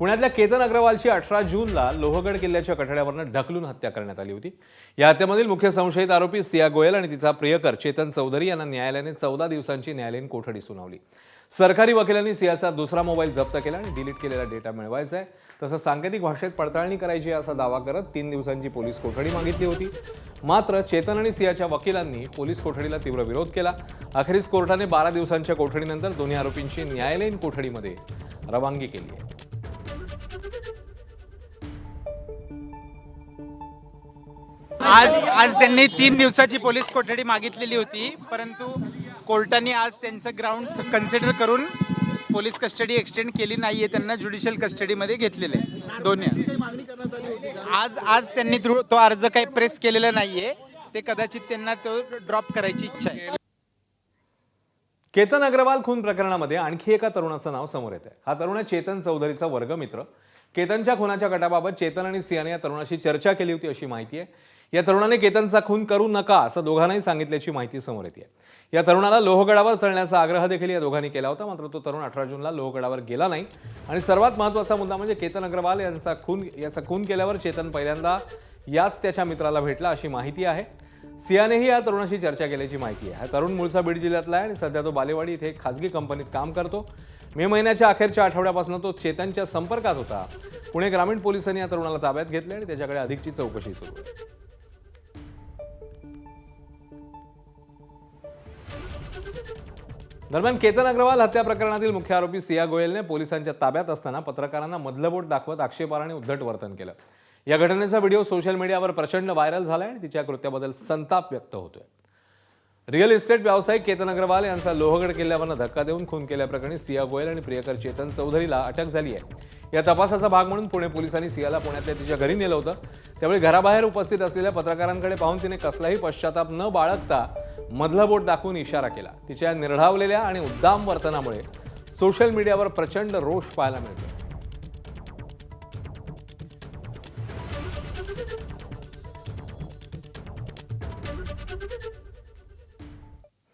पुण्यातल्या केतन अग्रवालची 18 जूनला लोहगड किल्ल्याच्या कठड्यावरनं ढकलून हत्या करण्यात आली होती। या हत्येमधील मुख्य संशयित आरोपी सिया गोयल आणि तिचा प्रियकर चेतन चौधरी यांना न्यायालयाने 14 दिवसांची न्यायालयीन कोठडी सुनावली। सरकारी वकिलांनी सियाचा दुसरा मोबाईल जप्त केला आणि डिलीट केलेला डेटा मिळवायचा आहे, तसंच सांकेतिक भाषेत पडताळणी करायची असा दावा करत 3 दिवसांची पोलीस कोठडी मागितली होती। मात्र चेतन आणि सियाच्या वकिलांनी पोलीस कोठडीला तीव्र विरोध केला। अखेरीस कोर्टाने 12 दिवसांच्या कोठडीनंतर दोन्ही आरोपींची न्यायालयीन कोठडीमध्ये रवानगी केली आहे। आज त्यांनी 3 दिवसाची पोलीस कोठडी मागितलेली होती, परंतु कोर्टाने आज त्यांचं ग्राउंड्स कन्सिडर करून पोलीस कस्टडी एक्सटेंड केली नाहीये, त्यांना ज्युडिशियल कस्टडीमध्ये घेतलेले दोन्ही। आज त्यांनी तो अर्ज काही प्रेस केलेला नाहीये, ते कदाचित त्यांना तो ड्रॉप करायची इच्छा आहे। केतन अग्रवाल खून प्रकरणामध्ये आणखी एका तरुणाचं नाव समोर येत आहे। हा तरुण आहे चेतन चौधरीचा वर्गमित्र। केतनच्या खुनाच्या कटाबाबत चेतन आणि सियाने या तरुणाशी चर्चा केली होती अशी माहिती आहे। या तरुणाने केतनचा खून करू नका असं दोघांनाही सांगितल्याची माहिती समोर येते। या तरुणाला लोहगडावर चढण्याचा आग्रह देखील या दोघांनी केला होता, मात्र तो तरुण 18 जूनला लोहगडावर गेला नाही। आणि सर्वात महत्त्वाचा मुद्दा म्हणजे केतन अग्रवाल याचा खून केल्यावर चेतन पहिल्यांदा याच त्याच्या मित्राला भेटला अशी माहिती आहे। सियानेही या तरुणाशी चर्चा केल्याची माहिती आहे। हा तरुण मूळचा बीड जिल्ह्यातला आहे आणि सध्या तो बालेवाडी इथे एक खासगी कंपनीत काम करतो। मे महिन्याच्या अखेरच्या आठवड्यापासून तो चेतनच्या संपर्कात होता। पुणे ग्रामीण पोलिसांनी या तरुणाला ताब्यात घेतले आणि त्याच्याकडे अधिकची चौकशी सुरू आहे। दरम्यान केतन अग्रवाल हत्या प्रकरणातील मुख्य आरोपी सिया गोयलने पोलिसांच्या ताब्यात असताना पत्रकारांना मधलं बोट दाखवत आक्षेपार्ह आणि उद्धट वर्तन केलं। या घटनेचा व्हिडिओ सोशल मीडियावर प्रचंड व्हायरल झालाय आणि तिच्या कृत्याबद्दल संताप व्यक्त होतोय। रिअल इस्टेट व्यावसायिक केतन अग्रवाल यांचा लोहगड किल्ल्यावरनं धक्का देऊन खून केल्याप्रकरणी सिया गोयल आणि प्रियकर चेतन चौधरीला अटक झाली आहे। या तपासाचा भाग म्हणून पुणे पोलिसांनी सियाला पुण्यातल्या तिच्या घरी नेलं होतं। त्यावेळी घराबाहेर उपस्थित असलेल्या पत्रकारांकडे पाहून तिने कसलाही पश्चाताप न बाळगता मधलं बोट दाखवून इशारा केला। तिच्या निर्ढावलेल्या आणि उद्दाम वर्तनामुळे सोशल मीडियावर प्रचंड रोष पाहायला मिळतो।